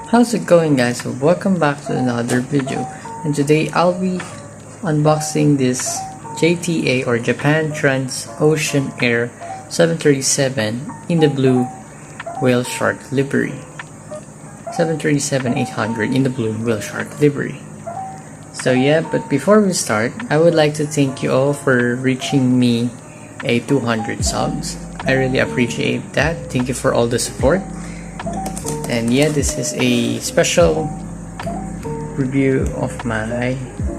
How's it going, guys? So welcome back to another video, and today I'll be unboxing this JTA or Japan Trans-Ocean Air 737 in the blue whale shark livery. 737-800 in the blue whale shark livery. So yeah, but before we start, I would like to thank you all for reaching me a 200 subs. I really appreciate that. Thank you for all the support. And yeah, this is a special review of my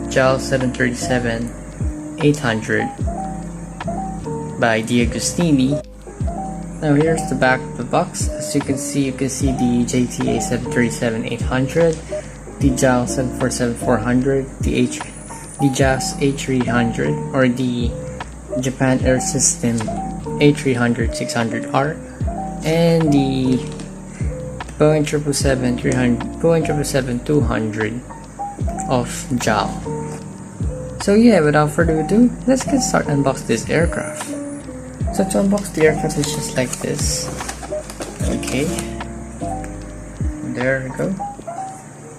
JAL 737-800 by DeAgostini. Now here's the back of the box. As you can see the JTA 737-800, the JAL 747-400, the JAS A300 or the Japan Air System A300-600R, and the Boeing 777-200 of JAL. So yeah, without further ado, let's get started unbox this aircraft. So to unbox the aircraft is just like this. Okay, there we go.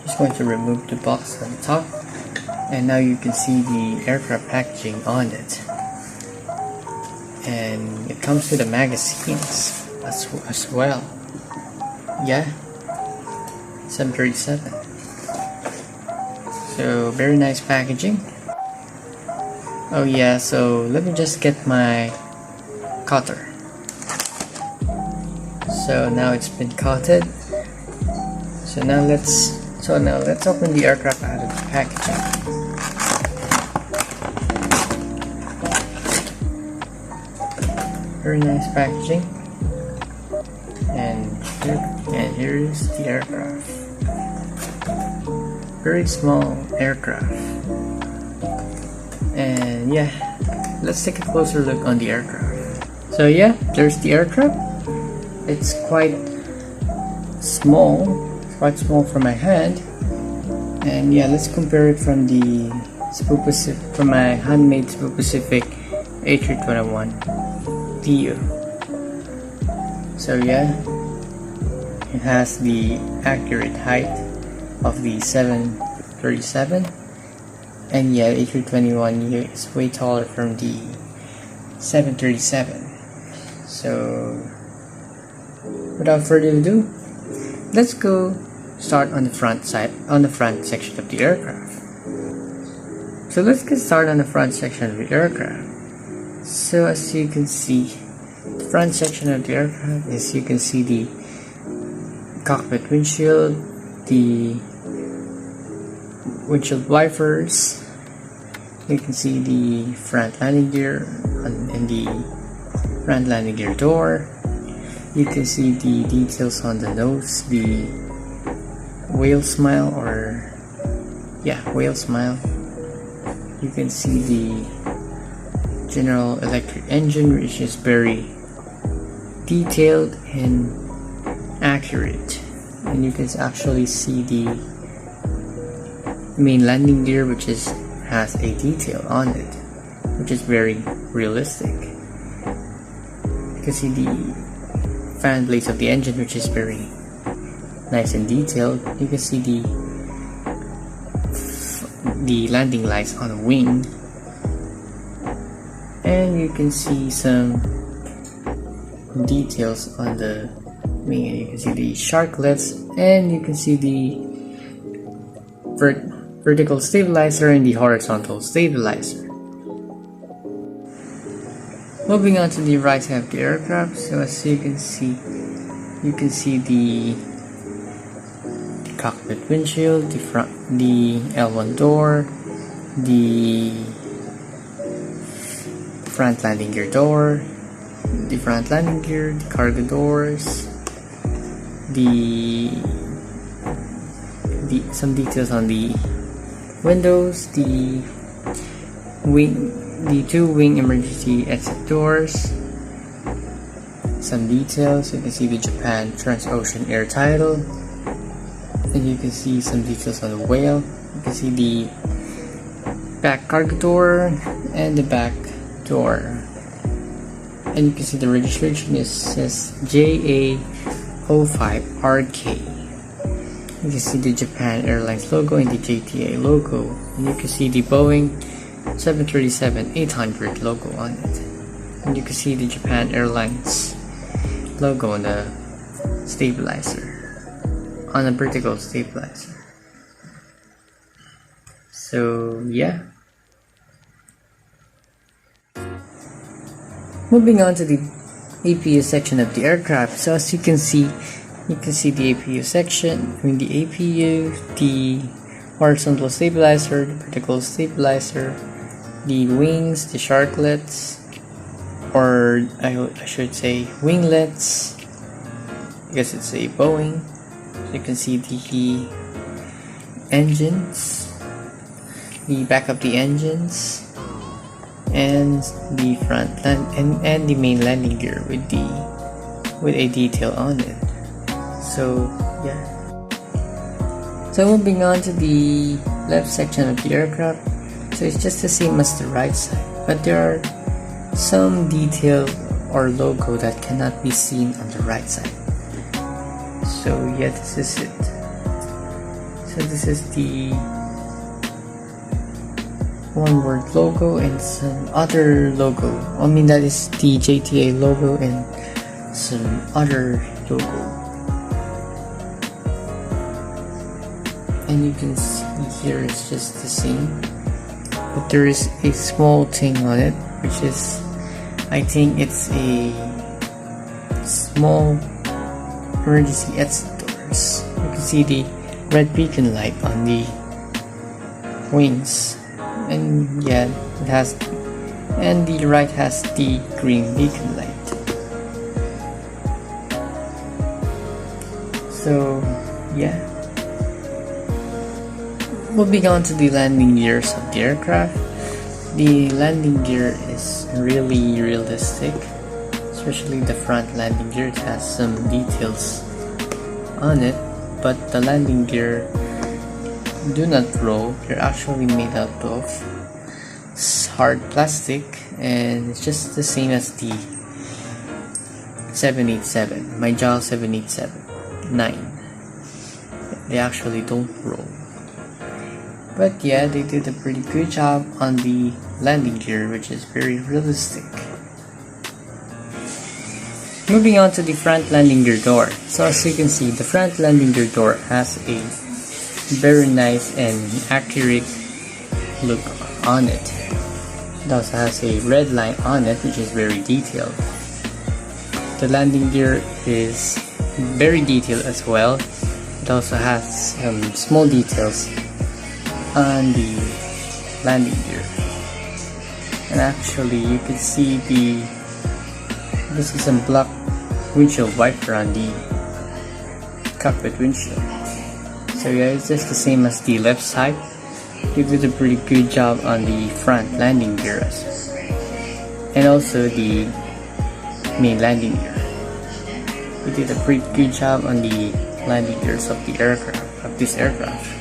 Just going to remove the box on the top, and now you can see the aircraft packaging on it. And it comes with the magazines as well. Yeah, 737. So very nice packaging. Oh yeah, so let me just get my cutter. So now it's been cutted. So now let's open the aircraft out of the packaging. Very nice packaging. And here is the aircraft. Very small aircraft. And yeah, let's take a closer look on the aircraft. So yeah, there's the aircraft. It's quite small. It's quite small for my hand. And yeah, let's compare it from my handmade Cebu Pacific A321 TU. So yeah, it has the accurate height of the 737, and yeah, A321 is way taller from the 737. So without further ado, let's go start on the front section of the aircraft. So let's get started on the front section of the aircraft. So as you can see, the front section of the aircraft is, you can see the cockpit windshield, the windshield wipers. You can see the front landing gear and the front landing gear door. You can see the details on the nose, the whale smile, or yeah, whale smile. You can see the General Electric engine, which is very detailed and accurate, and you can actually see the main landing gear, which has a detail on it, which is very realistic. You can see the fan blades of the engine, which is very nice and detailed. You can see the landing lights on the wing, and you can see some details on the wing, and you can see the sharklets, and you can see the vertical stabilizer and the horizontal stabilizer. Moving on to the right side of the aircraft, so as you can see the cockpit windshield, the L1 door, the front landing gear door, the front landing gear, the cargo doors, some details on the windows, the two wing emergency exit doors, some details. You can see the Japan Transocean Air title, and you can see some details on the whale. You can see the back cargo door and the back door, and you can see the registration says JA05RK. You can see the Japan Airlines logo and the JTA logo, and you can see the Boeing 737-800 logo on it, and you can see the Japan Airlines logo on the stabilizer, on a vertical stabilizer. So yeah, moving on to the APU section of the aircraft. So as you can see the APU section, the APU, the horizontal stabilizer, the vertical stabilizer, the wings, the sharklets, or I should say winglets, because it's a Boeing. So you can see the engines, the back of the engines, and the front and the main landing gear with a detail on it. So yeah. So moving on to the left section of the aircraft. So it's just the same as the right side, but there are some detail or logo that cannot be seen on the right side. So yeah, this is it. So this is the one word logo and some other logo. That is the JTA logo and some other logo. And you can see here it's just the same, but there is a small thing on it, which is, I think it's a small emergency exit doors. You can see the red beacon light on the wings, and yeah, it has, and the right has the green beacon light. So yeah, moving on to the landing gears of the aircraft. The landing gear is really realistic, especially the front landing gear. It has some details on it, but the landing gear do not roll. They're actually made out of hard plastic, and it's just the same as the 787, my JAL 787-9. They actually don't roll. But yeah, they did a pretty good job on the landing gear, which is very realistic. Moving on to the front landing gear door. So as you can see, the front landing gear door has a very nice and accurate look on it. It also has a red line on it, which is very detailed. The landing gear is very detailed as well. It also has some small details on the landing gear, and actually you can see this is some black windshield wiper on the cockpit windshield. So yeah, it's just the same as the left side. You did a pretty good job on the front landing gear, and also the main landing gear. You did a pretty good job on the landing gears of the aircraft, of this aircraft.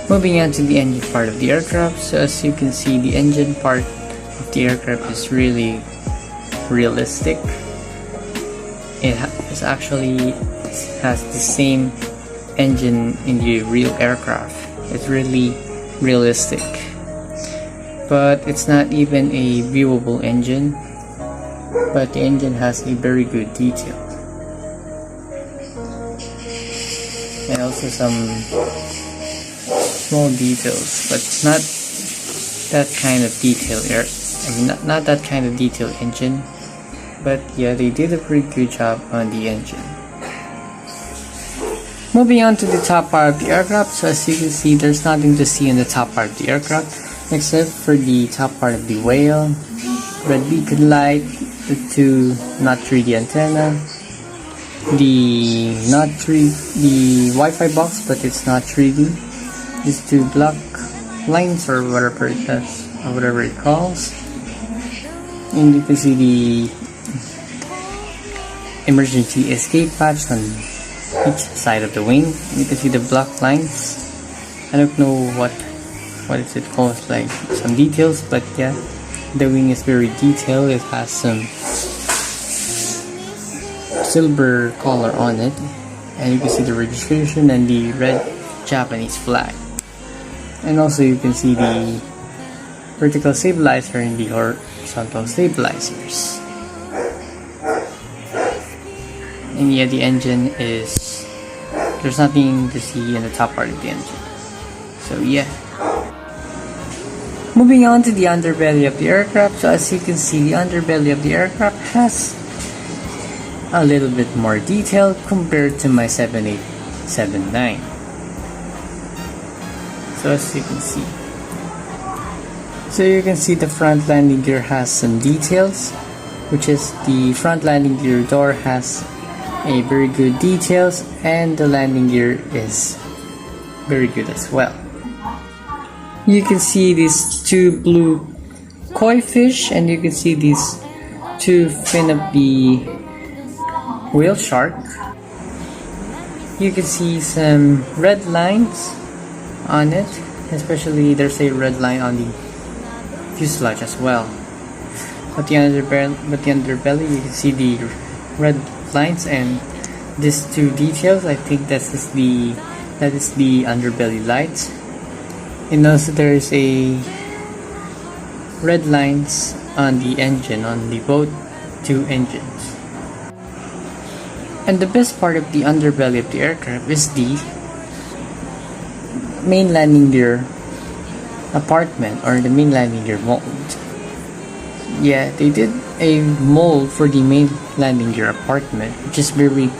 Moving on to the engine part of the aircraft. So as you can see, the engine part of the aircraft is really realistic. It has the same engine in the real aircraft. It's really realistic, but it's not even a viewable engine, but the engine has a very good detail, and also some small details, but not that kind of detail not that kind of detailed engine. But yeah, they did a pretty good job on the engine. Moving on to the top part of the aircraft. So as you can see, there's nothing to see in the top part of the aircraft except for the top part of the whale, red beacon light, the two not 3D antenna, the Wi-Fi box, but it's not 3D. these two black lines or whatever it does, or whatever it calls. And you can see the emergency escape hatch on each side of the wing. You can see the black lines. I don't know what is it called, like some details, but yeah, the wing is very detailed. It has some silver color on it, and you can see the registration and the red Japanese flag. And also you can see the vertical stabilizer and the horizontal stabilizers. And yeah, the engine is, there's nothing to see in the top part of the engine. So yeah. Moving on to the underbelly of the aircraft. So as you can see, the underbelly of the aircraft has a little bit more detail compared to my 7879. So as you can see. So you can see the front landing gear has some details, which is the front landing gear door has a very good details, and the landing gear is very good as well. You can see these two blue koi fish, and you can see these two fin of the whale shark. You can see some red lines on it, especially there's a red line on the fuselage as well. But the underbelly, you can see the red lines and these two details. I think that is the underbelly lights. And also there is a red lines on the engine, on the both two engines. And the best part of the underbelly of the aircraft is the main landing gear apartment, or the main landing gear mold. Yeah, they did a mold for the main landing gear apartment, which is very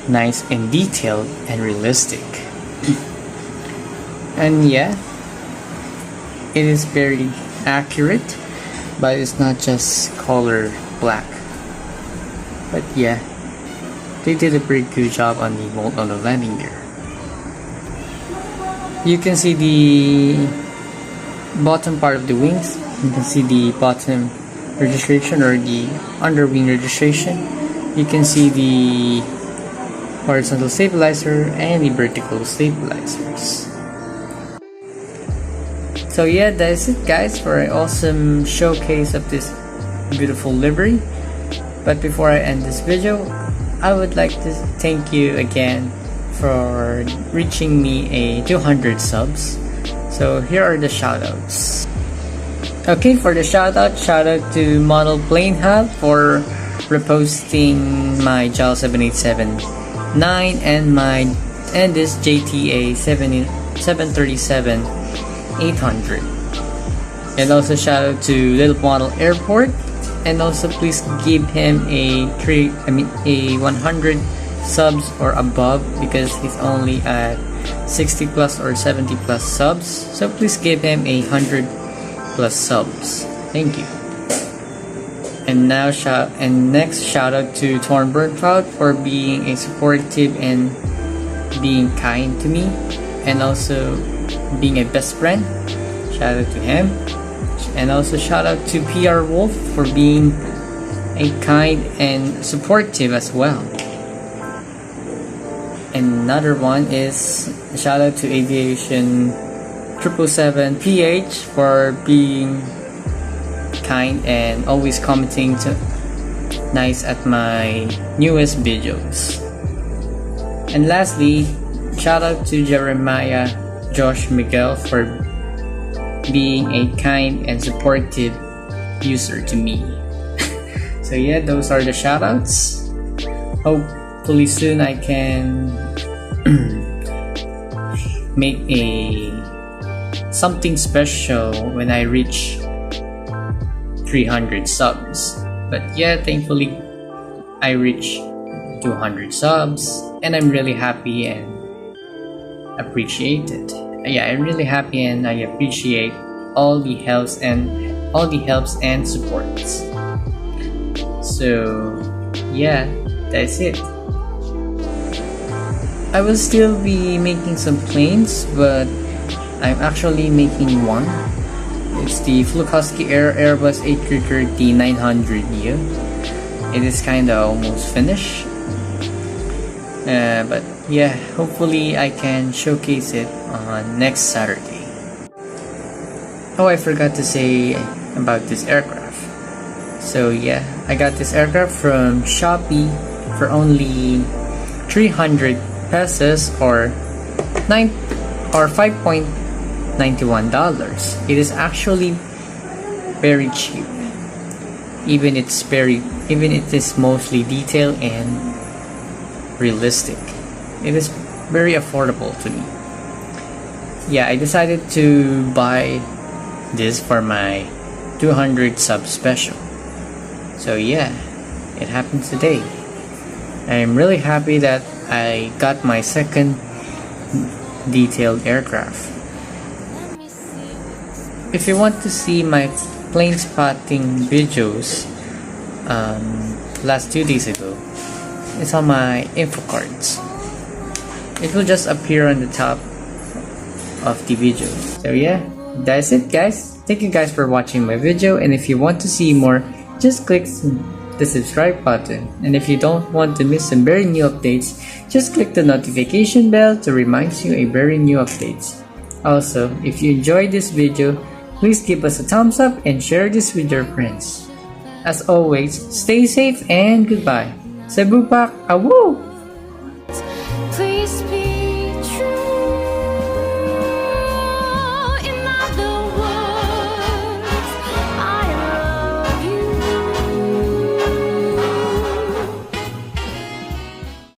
nice and detailed and realistic. And yeah, it is very accurate, but it's not just color black. But yeah, they did a pretty good job on the mold on the landing gear. You can see the bottom part of the wings. You can see the bottom registration, or the underwing registration. You can see the horizontal stabilizer and the vertical stabilizers. So yeah, that is it guys for an awesome showcase of this beautiful livery. But before I end this video, I would like to thank you again for reaching me a 200 subs. So here are the shoutouts. Okay, for the shout out to Model Plane Hub for reposting my JAL 7879 and this JTA 737 800. And also shout out to Little Model Airport, and also please give him a 100 subs or above, because he's only at 60 plus or 70 plus subs. So please give him 100 plus subs. Thank you. And next shout out to Thornburg Cloud for being a supportive and being kind to me, and also being a best friend. Shout out to him. And also shout out to PR Wolf for being a kind and supportive as well. Another one is a shout out to Aviation 777 PH for being kind and always commenting nice at my newest videos. And lastly, shout out to Jeremiah Josh Miguel for being a kind and supportive user to me. So yeah, those are the shoutouts. Hopefully soon I can make something special when I reach 300 subs. But yeah, thankfully I reached 200 subs, and I'm really happy and appreciate it. Yeah, I'm really happy and I appreciate all the helps and supports. So yeah, that's it. I will still be making some planes, but I'm actually making one. It's the Flukoski Airbus A330-900 It is kinda almost finished. But yeah, hopefully I can showcase it on next Saturday. Oh, I forgot to say about this aircraft. So yeah, I got this aircraft from Shopee for only 300 pesos or $5.91. It is actually very cheap. Even it is mostly detailed and realistic. It is very affordable to me. Yeah, I decided to buy this for my 200 sub special. So yeah, it happened today. I'm really happy that I got my second detailed aircraft. If you want to see my plane spotting videos last 2 days ago, it's on my info cards. It will just appear on the top of the video. So yeah, that's it guys. Thank you guys for watching my video, and if you want to see more, just click the subscribe button. And if you don't want to miss some very new updates, just click the notification bell to remind you a very new updates. Also, if you enjoyed this video, please give us a thumbs up and share this with your friends. As always, stay safe and goodbye. Cebu Pak, awoo! Please be